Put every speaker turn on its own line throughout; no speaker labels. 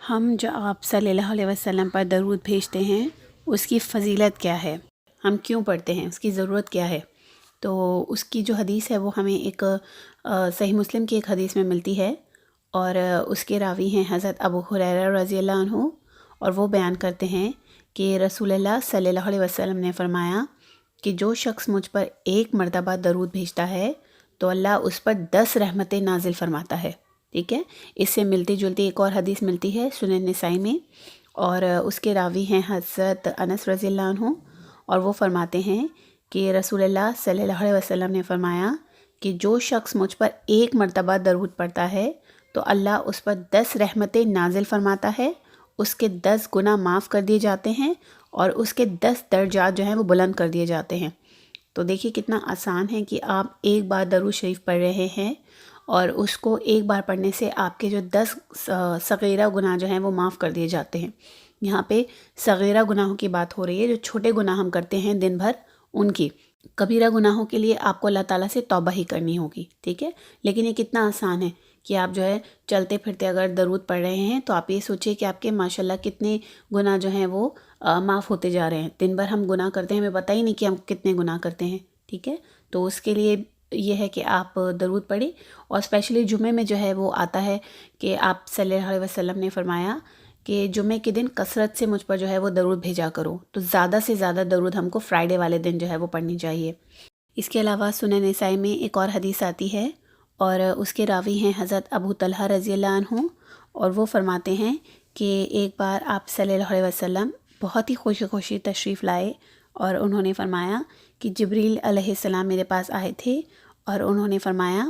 ہم جو آپ صلی اللہ علیہ وسلم پر درود بھیجتے ہیں اس کی فضیلت کیا ہے، ہم کیوں پڑھتے ہیں، اس کی ضرورت کیا ہے؟ تو اس کی جو حدیث ہے وہ ہمیں ایک صحیح مسلم کی ایک حدیث میں ملتی ہے، اور اس کے راوی ہیں حضرت ابو ہریرہ رضی اللہ عنہ، اور وہ بیان کرتے ہیں کہ رسول اللہ صلی اللہ علیہ وسلم نے فرمایا کہ جو شخص مجھ پر ایک مرتبہ درود بھیجتا ہے تو اللہ اس پر 10 رحمتیں نازل فرماتا ہے۔ ٹھیک ہے، اس سے ملتی جلتی ایک اور حدیث ملتی ہے سنن نسائی میں، اور اس کے راوی ہیں حضرت انس رضی اللہ عنہ، اور وہ فرماتے ہیں کہ رسول اللہ صلی اللہ علیہ وسلم نے فرمایا کہ جو شخص مجھ پر ایک مرتبہ درود پڑھتا ہے تو اللہ اس پر 10 رحمتیں نازل فرماتا ہے، اس کے 10 گناہ معاف کر دیے جاتے ہیں، اور اس کے 10 درجات جو ہیں وہ بلند کر دیے جاتے ہیں۔ تو دیکھیے کتنا آسان ہے کہ آپ ایک بار درود شریف پڑھ رہے ہیں، اور اس کو ایک بار پڑھنے سے آپ کے جو 10 صغیرہ گناہ جو ہیں وہ معاف کر دیے جاتے ہیں۔ یہاں پہ صغیرہ گناہوں کی بات ہو رہی ہے، جو چھوٹے گناہ ہم کرتے ہیں دن بھر ان کی۔ کبیرہ گناہوں کے لیے آپ کو اللہ تعالیٰ سے توبہ ہی کرنی ہوگی، ٹھیک ہے، لیکن یہ کتنا آسان ہے کہ آپ جو ہے چلتے پھرتے اگر درود پڑھ رہے ہیں تو آپ یہ سوچیں کہ آپ کے ماشاءاللہ کتنے گناہ جو ہیں وہ معاف ہوتے جا رہے ہیں۔ دن بھر ہم گناہ کرتے ہیں، ہمیں پتہ ہی نہیں کہ ہم کتنے گناہ کرتے ہیں، ٹھیک ہے۔ تو اس کے لیے یہ ہے کہ آپ درود پڑھیں، اور اسپیشلی جمعے میں جو ہے وہ آتا ہے کہ آپ صلی اللہ علیہ وسلم نے فرمایا کہ جمعے کے دن کثرت سے مجھ پر جو ہے وہ درود بھیجا کرو، تو زیادہ سے زیادہ درود ہم کو فرائیڈے والے دن جو ہے وہ پڑھنی چاہیے۔ اس کے علاوہ سنن نسائی میں ایک اور حدیث آتی ہے، اور اس کے راوی ہیں حضرت ابو طلحہ رضی اللہ عنہ، اور وہ فرماتے ہیں کہ ایک بار آپ صلی اللہ علیہ وسلم بہت ہی خوشی خوشی تشریف لائے، اور انہوں نے فرمایا کہ جبریل علیہ السلام میرے پاس آئے تھے، اور انہوں نے فرمایا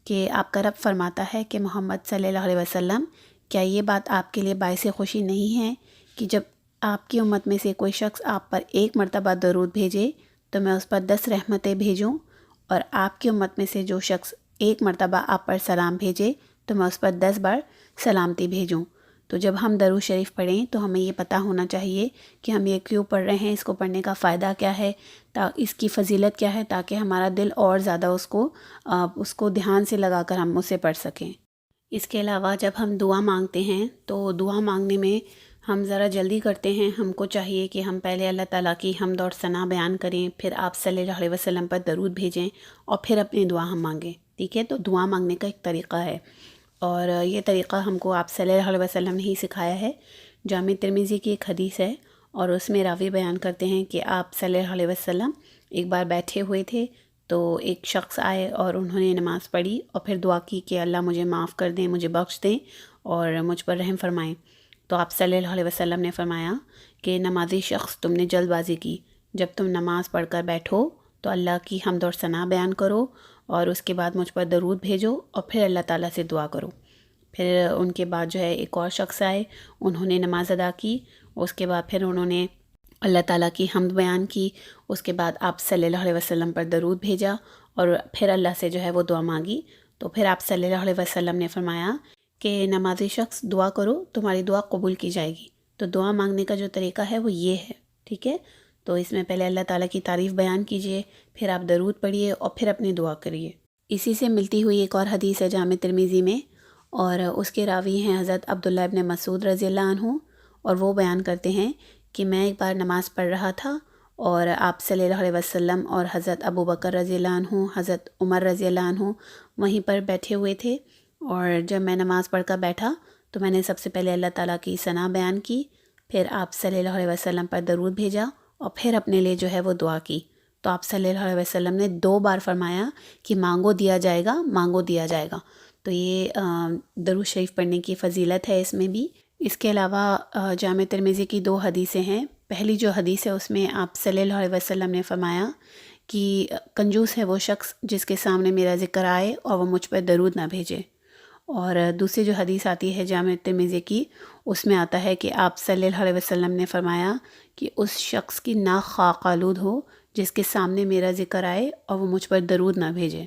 کہ آپ کا رب فرماتا ہے کہ محمد صلی اللہ علیہ وسلم، کیا یہ بات آپ کے لیے باعث خوشی نہیں ہے کہ جب آپ کی امت میں سے کوئی شخص آپ پر ایک مرتبہ درود بھیجے تو میں اس پر 10 رحمتیں بھیجوں، اور آپ کی امت میں سے جو شخص ایک مرتبہ آپ پر سلام بھیجے تو میں اس پر 10 بار سلامتی بھیجوں۔ تو جب ہم درود شریف پڑھیں تو ہمیں یہ پتہ ہونا چاہیے کہ ہم یہ کیوں پڑھ رہے ہیں، اس کو پڑھنے کا فائدہ کیا ہے، اس کی فضیلت کیا ہے، تاکہ ہمارا دل اور زیادہ اس کو دھیان سے لگا کر ہم اسے پڑھ سکیں۔ اس کے علاوہ جب ہم دعا مانگتے ہیں تو دعا مانگنے میں ہم ذرا جلدی کرتے ہیں۔ ہم کو چاہیے کہ ہم پہلے اللہ تعالیٰ کی حمد اور ثنا بیان کریں، پھر آپ صلی اللہ علیہ وسلم پر درود بھیجیں، اور پھر اپنی دعا ہم مانگیں، ٹھیک ہے۔ تو دعا مانگنے کا ایک طریقہ ہے، اور یہ طریقہ ہم کو آپ صلی اللہ علیہ وسلم نے ہی سکھایا ہے۔ جامع ترمذی کی ایک حدیث ہے، اور اس میں راوی بیان کرتے ہیں کہ آپ صلی اللہ علیہ وسلم ایک بار بیٹھے ہوئے تھے تو ایک شخص آئے اور انہوں نے نماز پڑھی، اور پھر دعا کی کہ اللہ مجھے معاف کر دیں، مجھے بخش دیں، اور مجھ پر رحم فرمائیں۔ تو آپ صلی اللہ علیہ وسلم نے فرمایا کہ نمازی شخص، تم نے جلد بازی کی، جب تم نماز پڑھ کر بیٹھو تو اللہ کی حمد اور ثنا بیان کرو، اور اس کے بعد مجھ پر درود بھیجو، اور پھر اللہ تعالیٰ سے دعا کرو۔ پھر ان کے بعد جو ہے ایک اور شخص آئے، انہوں نے نماز ادا کی، اس کے بعد پھر انہوں نے اللہ تعالیٰ کی حمد بیان کی، اس کے بعد آپ صلی اللہ علیہ وسلم پر درود بھیجا، اور پھر اللہ سے جو ہے وہ دعا مانگی۔ تو پھر آپ صلی اللہ علیہ وسلم نے فرمایا کہ نمازی شخص دعا کرو، تمہاری دعا قبول کی جائے گی۔ تو دعا مانگنے کا جو طریقہ ہے وہ یہ ہے، ٹھیک ہے۔ تو اس میں پہلے اللہ تعالیٰ کی تعریف بیان کیجئے، پھر آپ درود پڑھیے، اور پھر اپنی دعا کریے۔ اسی سے ملتی ہوئی ایک اور حدیث ہے جامع ترمذی میں، اور اس کے راوی ہیں حضرت عبداللہ ابن مسعود رضی اللہ عنہ، اور وہ بیان کرتے ہیں کہ میں ایک بار نماز پڑھ رہا تھا، اور آپ صلی اللہ علیہ وسلم اور حضرت ابو بکر رضی اللہ عنہ، حضرت عمر رضی اللہ عنہ وہیں پر بیٹھے ہوئے تھے، اور جب میں نماز پڑھ کر بیٹھا تو میں نے سب سے پہلے اللہ تعالیٰ کی ثنا بیان کی، پھر آپ صلی اللہ علیہ وسلم پر درود بھیجا، اور پھر اپنے لیے جو ہے وہ دعا کی۔ تو آپ صلی اللہ علیہ وسلم نے 2 بار فرمایا کہ مانگو دیا جائے گا، مانگو دیا جائے گا۔ تو یہ درود شریف پڑھنے کی فضیلت ہے اس میں بھی۔ اس کے علاوہ جامع ترمذی کی 2 حدیثیں ہیں۔ پہلی جو حدیث ہے اس میں آپ صلی اللہ علیہ وسلم نے فرمایا کہ کنجوس ہے وہ شخص جس کے سامنے میرا ذکر آئے اور وہ مجھ پر درود نہ بھیجے۔ اور دوسری جو حدیث آتی ہے جامع ترمذی کی، اس میں آتا ہے کہ آپ صلی اللہ علیہ وسلم نے فرمایا کہ اس شخص کی ناک خاک آلود ہو جس کے سامنے میرا ذکر آئے اور وہ مجھ پر درود نہ بھیجے۔